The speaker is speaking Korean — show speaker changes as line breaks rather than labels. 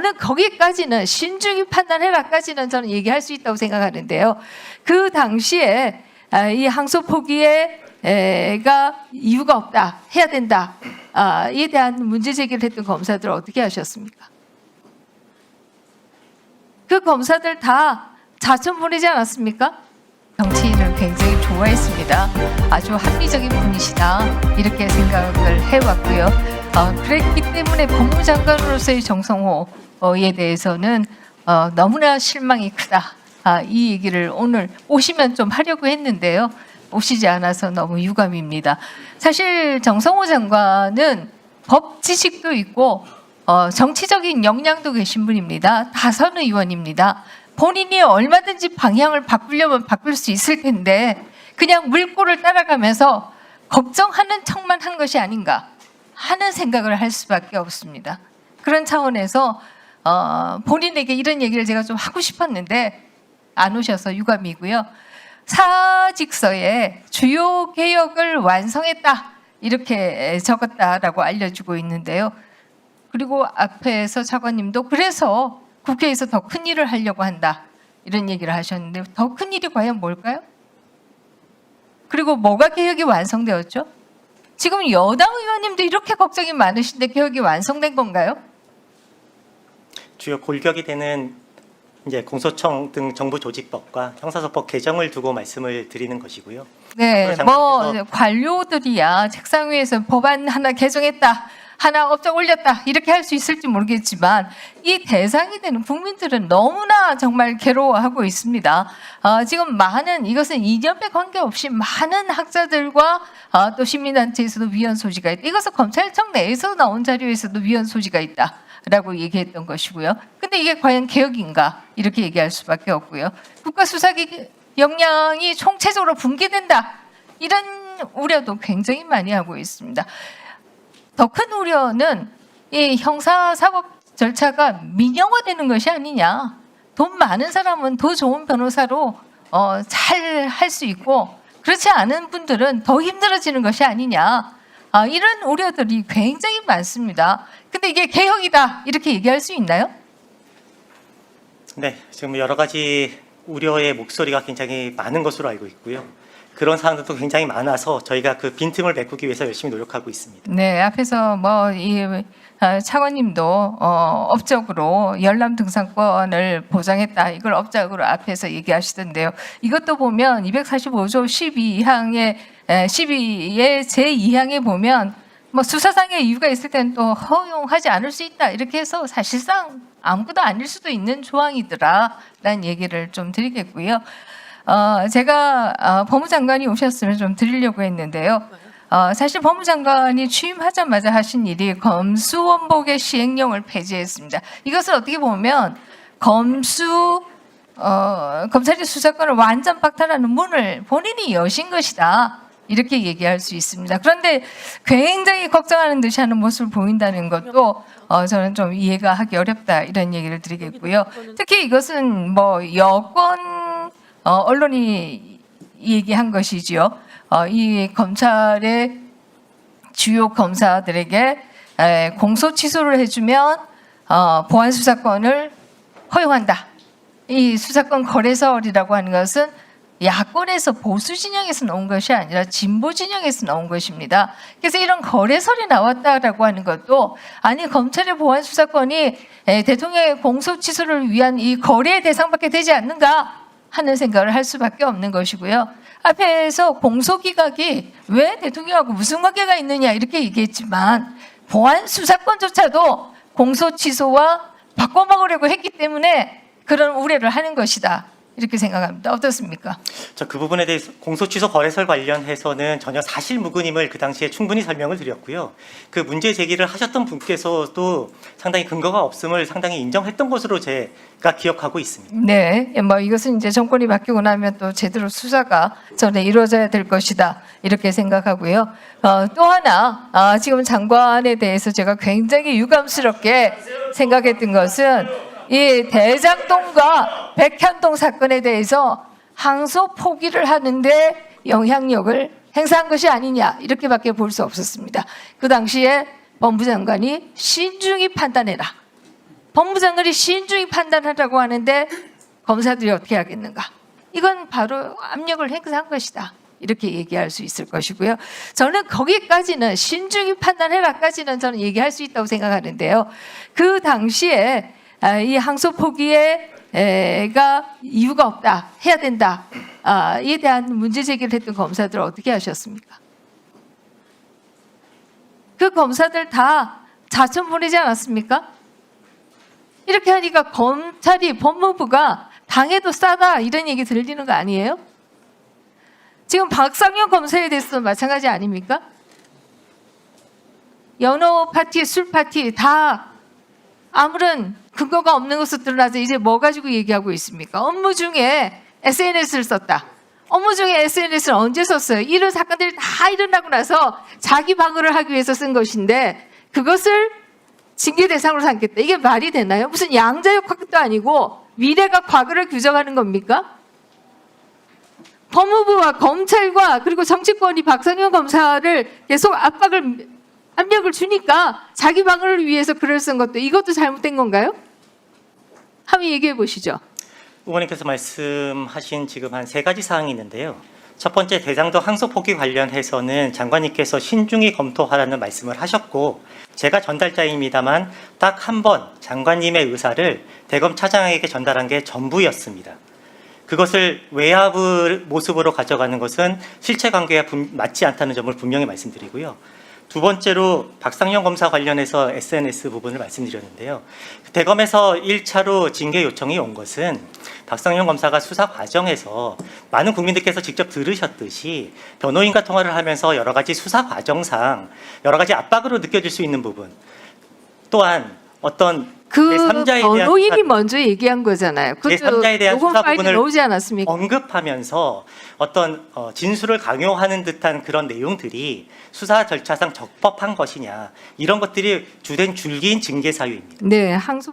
저는 거기까지는 신중히 판단해라까지는 저는 얘기할 수 있다고 생각하는데요. 그 당시에 이 항소 포기가 이유가 없다, 해야 된다, 이에 대한 문제 제기를 했던 검사들은 어떻게 하셨습니까? 그 검사들 다 자천 보내지 않았습니까? 정치인을 굉장히 좋아했습니다. 아주 합리적인 분이시다, 이렇게 생각을 해왔고요. 그랬기 때문에 법무장관으로서의 정성호에 대해서는 너무나 실망이 크다, 이 얘기를 오늘 오시면 좀 하려고 했는데요. 오시지 않아서 너무 유감입니다. 사실 정성호 장관은 법 지식도 있고 정치적인 역량도 계신 분입니다. 다선 의원입니다. 본인이 얼마든지 방향을 바꾸려면 바꿀 수 있을 텐데 그냥 물꼬를 따라가면서 걱정하는 척만 한 것이 아닌가 하는 생각을 할 수밖에 없습니다. 그런 차원에서 본인에게 이런 얘기를 제가 좀 하고 싶었는데 안 오셔서 유감이고요. 사직서에 주요 개혁을 완성했다, 이렇게 적었다라고 알려주고 있는데요. 그리고 앞에서 차관님도 그래서 국회에서 더 큰 일을 하려고 한다, 이런 얘기를 하셨는데 더 큰 일이 과연 뭘까요? 그리고 뭐가 개혁이 완성되었죠? 지금 여당 의원님도 이렇게 걱정이 많으신데 개혁이 완성된 건가요?
주요 골격이 되는 이제 공소청 등 정부조직법과 형사소법 개정을 두고 말씀을 드리는 것이고요.
네, 뭐 관료들이야 책상 위에서 법안 하나 개정했다, 하나 업적 올렸다, 이렇게 할 수 있을지 모르겠지만 이 대상이 되는 국민들은 너무나 정말 괴로워하고 있습니다. 지금 많은, 이것은 이념에 관계없이 많은 학자들과 또 시민단체에서도 위헌 소지가 있다. 이것은 검찰청 내에서 나온 자료에서도 위헌 소지가 있다라고 얘기했던 것이고요. 근데 이게 과연 개혁인가, 이렇게 얘기할 수밖에 없고요. 국가수사기 역량이 총체적으로 붕괴된다, 이런 우려도 굉장히 많이 하고 있습니다. 더 큰 우려는 이 형사사법 절차가 민영화되는 것이 아니냐. 돈 많은 사람은 더 좋은 변호사로 잘 할 수 있고 그렇지 않은 분들은 더 힘들어지는 것이 아니냐. 이런 우려들이 굉장히 많습니다. 근데 이게 개혁이다, 이렇게 얘기할 수 있나요?
네, 지금 여러 가지 우려의 목소리가 굉장히 많은 것으로 알고 있고요. 그런 사항들도 굉장히 많아서 저희가 그 빈틈을 메꾸기 위해서 열심히 노력하고 있습니다.
네, 앞에서 뭐 이 차관님도 업적으로 열람 등산권을 보장했다, 이걸 업적으로 앞에서 얘기하시던데요. 이것도 보면 245조 12항의 12의 제2항에 보면 뭐 수사상의 이유가 있을 때는 또 허용하지 않을 수 있다, 이렇게 해서 사실상 아무것도 아닐 수도 있는 조항이더라라는 얘기를 좀 드리겠고요. 제가 법무장관이 오셨으면 좀 드리려고 했는데요. 사실 법무장관이 취임하자마자 하신 일이 검수원복의 시행령을 폐지했습니다. 이것을 어떻게 보면 검찰의 수사권을 완전 박탈하는 문을 본인이 여신 것이다, 이렇게 얘기할 수 있습니다. 그런데 굉장히 걱정하는 듯이 하는 모습을 보인다는 것도 저는 좀 이해가 하기 어렵다, 이런 얘기를 드리겠고요. 특히 이것은 뭐 여권 언론이 얘기한 것이지요. 이 검찰의 주요 검사들에게 공소 취소를 해주면 보안 수사권을 허용한다. 이 수사권 거래설이라고 하는 것은 야권에서 보수 진영에서 나온 것이 아니라 진보 진영에서 나온 것입니다. 그래서 이런 거래설이 나왔다라고 하는 것도, 아니 검찰의 보안 수사권이 대통령의 공소 취소를 위한 이 거래의 대상밖에 되지 않는가 하는 생각을 할 수밖에 없는 것이고요. 앞에서 공소기각이 왜 대통령하고 무슨 관계가 있느냐, 이렇게 얘기했지만 보안 수사권조차도 공소 취소와 바꿔먹으려고 했기 때문에 그런 우려를 하는 것이다, 이렇게 생각합니다. 어떻습니까?
그 부분에 대해서 공소취소 거래설 관련해서는 전혀 사실무근임을 그 당시에 충분히 설명을 드렸고요. 그 문제 제기를 하셨던 분께서도 상당히 근거가 없음을 상당히 인정했던 것으로 제가 기억하고 있습니다.
네, 뭐 이것은 이제 정권이 바뀌고 나면 또 제대로 수사가 전에 이루어져야 될 것이다, 이렇게 생각하고요. 또 하나 지금 장관에 대해서 제가 굉장히 유감스럽게 생각했던 것은 이 대장동과 백현동 사건에 대해서 항소 포기를 하는데 영향력을 행사한 것이 아니냐, 이렇게밖에 볼 수 없었습니다. 그 당시에 법무장관이 신중히 판단해라, 법무장관이 신중히 판단하라고 하는데 검사들이 어떻게 하겠는가? 이건 바로 압력을 행사한 것이다. 이렇게 얘기할 수 있을 것이고요. 저는 거기까지는 신중히 판단해라까지는 저는 얘기할 수 있다고 생각하는데요. 그 당시에 이 항소 포기가 이유가 없다, 해야 된다. 이에 대한 문제 제기를 했던 검사들은 어떻게 하셨습니까? 그 검사들 다 자천 보내지 않았습니까? 이렇게 하니까 검찰이 법무부가 당해도 싸다 이런 얘기 들리는 거 아니에요? 지금 박상현 검사에 대해서도 마찬가지 아닙니까? 연호 파티, 술 파티 다 아무런 근거가 없는 것으로 드러나서 이제 뭐 가지고 얘기하고 있습니까? 업무 중에 SNS를 썼다. 업무 중에 SNS를 언제 썼어요? 이런 사건들이 다 일어나고 나서 자기 방어를 하기 위해서 쓴 것인데 그것을 징계 대상으로 삼겠다. 이게 말이 되나요? 무슨 양자역 학도 아니고 미래가 과거를 규정하는 겁니까? 법무부와 검찰과 그리고 정치권이 박상현 검사를 계속 압력을 주니까 자기 방어를 위해서 글을 쓴 것도 이것도 잘못된 건가요? 한번 얘기해 보시죠.
의원님께서 말씀하신 지금 한 3가지 사항이 있는데요. 첫 번째 대장동 항소 포기 관련해서는 장관님께서 신중히 검토하라는 말씀을 하셨고 제가 전달자입니다만 딱 한 번 장관님의 의사를 대검 차장에게 전달한 게 전부였습니다. 그것을 외압 모습으로 가져가는 것은 실체 관계와 맞지 않다는 점을 분명히 말씀드리고요. 두 번째로 박상현 검사 관련해서 SNS 부분을 말씀드렸는데요. 대검에서 1차로 징계 요청이 온 것은 박상현 검사가 수사 과정에서 많은 국민들께서 직접 들으셨듯이 변호인과 통화를 하면서 여러 가지 수사 과정상 여러 가지 압박으로 느껴질 수 있는 부분 또한 어떤
그
제3자에 대한
변호인이 먼저 얘기한 거잖아요.
제3자에 대한
녹음
수사
파일이
부분을
나오지 않았습니까?
언급하면서 어떤 진술을 강요하는 듯한 그런 내용들이 수사 절차상 적법한 것이냐 이런 것들이 주된 줄기인 징계 사유입니다.
네, 항소